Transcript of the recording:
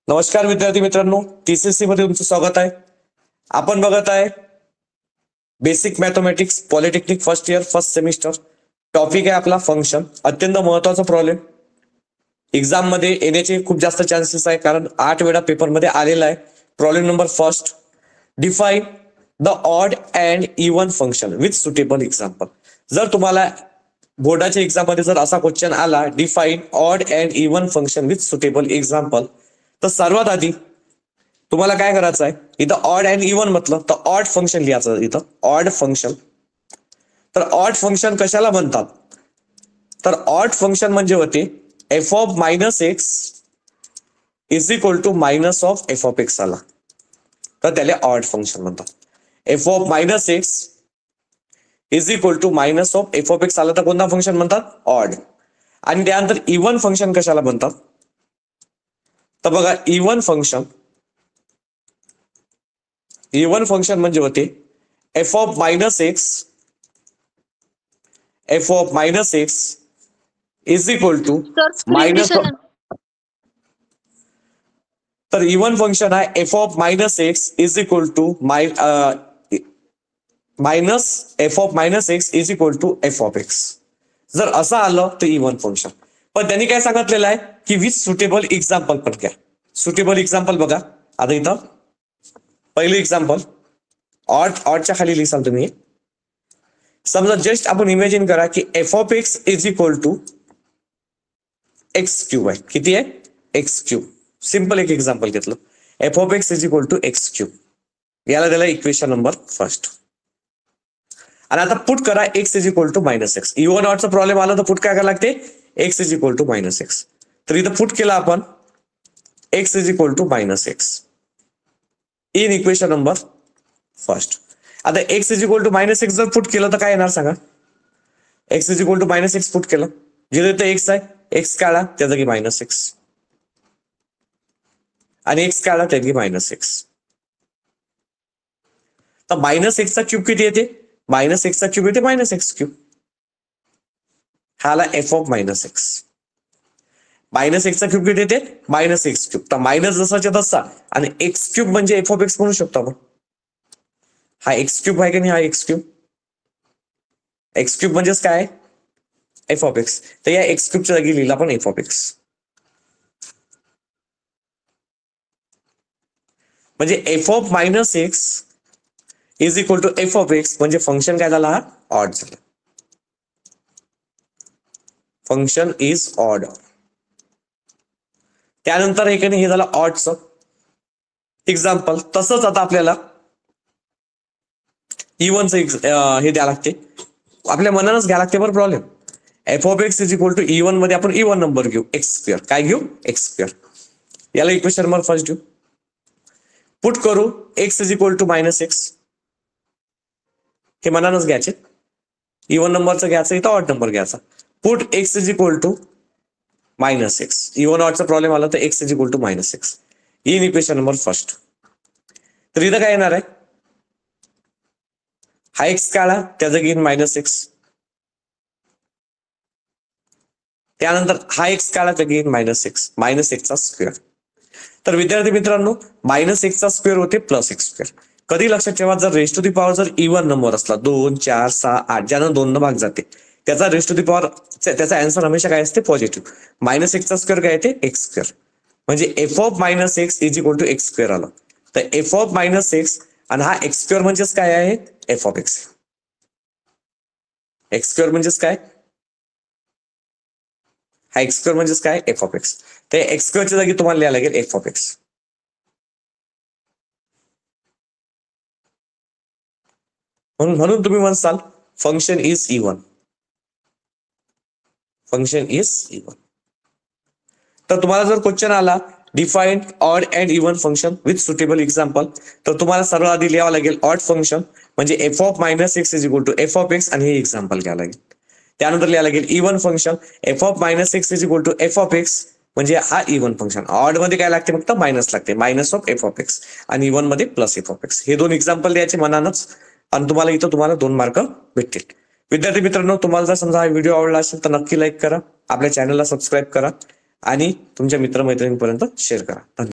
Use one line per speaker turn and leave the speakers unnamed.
नमस्कार विद्यार्थी मित्रांनो, TCC मध्ये तुमचं स्वागत आहे. आपण बघत आहे basic mathematics polytechnic first year first semester. Topic आहे आपला फंक्शन. अत्यंत महत्वाचा प्रॉब्लेम एक्झाम मध्ये येण्याचे खूप जास्त चान्सेस आहे, कारण 8 वेळा पेपर मध्ये आलेला आहे. Problem number first, define the odd and even function with suitable example. जर तुम्हाला बोर्डाच्या एक्झाम मध्ये जर असा क्वेश्चन आला, define odd and even function with suitable example, तर सर्वात आधी तुम्हाला काय करायचं आहे, इथं ऑड अँड इवन म्हटलं तर ऑड फंक्शन लिहायचं. इथं ऑड फंक्शन. तर ऑड फंक्शन कशाला म्हणतात, तर ऑड फंक्शन म्हणजे होते F of minus X is equal to minus of F of X आला तर त्याला ऑड फंक्शन म्हणतात. F of minus X is equal to minus of F of X आला तर कोणता फंक्शन म्हणतात, ऑड. आणि त्यानंतर इवन फंक्शन कशाला म्हणतात, तर बघा इवन फंक्शन म्हणजे होते F of minus X is equal to minus. तर इवन फंक्शन आहे F of minus X is equal to minus F of minus X is equal to F of X. जर असं आलं तर इवन फंक्शन. पण त्यांनी काय सांगितलेलं आहे की विथ सुटेबल एक्झाम्पल पण घ्या. सुटेबल एक्झाम्पल बघा, आता इथं पहिलं एक्झाम्पल ऑडच्या खाली लिहिसाल तुम्ही. समजा जस्ट आपण इमॅजिन करा की f of x is equal to x cube आहे. किती आहे, एक्स क्यूब. सिंपल एक एक्झाम्पल घेतलं, f of x is equal to x cube. याला दिला इक्वेशन नंबर फर्स्ट. आणि आता पुट करा x is equal to minus x. Even ऑडचा प्रॉब्लेम आला तर पुट काय करायला लागते, x is equal to minus x. तर इथं पुट केला आपण x is equal to minus x in equation number first. आता x is equal to minus x जर पुट केलं तर काय येणार सांगा. X is equal to minus x put केलं, जिथे इथं एक्स आहे एक्स काढा त्या जागी मायनस एक्स, आणि एक्स काढा त्या जागी मायनस एक्स. तर मायनस एक्सचा क्यूब किती येते, मायनस एक्सचा क्यूब येते मायनस एक्स क्यूब. हा आला F of minus x. Minus एक्सचा क्यूब किती येते, मायनस एक्स क्यूब. तर मायनस जसाच्या तसा, आणि एक्स क्यूब म्हणजे एफ ऑफ एक्स म्हणू शकतो आपण. हा एक्स क्यूब आहे की नाही, हा एक्स क्यूब. एक्स क्यूब म्हणजेच काय, एफ ऑफ एक्स. तर या एक्स क्यूबच्या जागी लिहिला आपण एफ ऑफ एक्स. म्हणजे F of minus X is equal to F of X, म्हणजे फंक्शन काय झाला, हा ऑड झाला. Function is odd. त्यानंतर हे झालं ऑडचं एक्झाम्पल. तसंच आता आपल्याला इवनचं हे द्यावं लागते, आपल्या मनानच घ्यावं लागते बरं problem. F of x is equal to even मध्ये आपण इवन नंबर घेऊ, एक्स स्क्वेअर. काय घेऊ, एक्स स्क्वेअर. याला इक्वेशन नंबर फर्स्ट घेऊ, पुट करू x is equal to minus x. हे मनानच घ्यायचे, इवन नंबरचं घ्यायचं, इथं ऑड नंबर घ्यायचा. Put x is equal to minus x. Even ऑडचा प्रॉब्लेम आला तर x is equal to minus x in equation number first. तर इथं काय येणार आहे, हा एक्स काढा त्या जागी इन मायनस एक्स. त्यानंतर हा एक्स काढा त्या जागी इन मायनस एक्स, मायनस एक्सचा स्क्वेअर. तर विद्यार्थी मित्रांनो, मायनस एक्सचा स्क्वेअर होते प्लस एक्स स्क्वेअर. कधी लक्षात ठेवा, जर रेस टू दी पॉवर जर इवन नंबर असला 2 4 6 8 ज्यानं 2 न भाग जाते, त्याचा रेस टू दी पॉवर त्याचा आन्सर हमेशा काय असते, पॉझिटिव्ह. मायनस एक्सचा स्क्वेअर काय येते, एक्स स्क्वेअर. म्हणजे F of minus X is equal to X square आला. तर एफ ऑफ मायनस एक्स आणि हा एक्स स्क्वेअर म्हणजेच काय आहे, F of x. X square म्हणजेच काय, हा एक्स स्क्वेअर म्हणजेच काय, एफ ऑफ एक्स. तर एक्स स्क्वेअरच्या जागी तुम्हाला लिहायला लागेल एफ ऑफ एक्स. म्हणून तुम्ही म्हणसाल function is even. Function is even. तर तुम्हाला जर क्वेश्चन आला define odd and even function with suitable example, तर तुम्हाला सर्व आधी लिहावं लागेल ऑड फंक्शन म्हणजे F of minus X is equal to F of X, आणि हे एक्झाम्पल घ्यावं लागेल. त्यानंतर लिहावं लागेल even function F of minus X is equal to F of X, म्हणजे हा इवन फंक्शन. ऑड मध्ये काय लागते, फक्त मायनस लागते, minus of F of X, आणि इवन मध्ये प्लस एफ ऑफ एक्स. हे दोन एक्झाम्पल द्यायचे मनानच, आणि तुम्हाला इथं तुम्हाला 2 मार्क भेटतील. विद्यार्थी मित्रांनो, तुम्हाला जर समजा हा व्हिडिओ आवडला असेल तर नक्की लाईक करा, आपल्या चॅनलला सबस्क्राईब करा, आणि तुमच्या मित्रमैत्रिणींपर्यंत शेअर करा. धन्यवाद.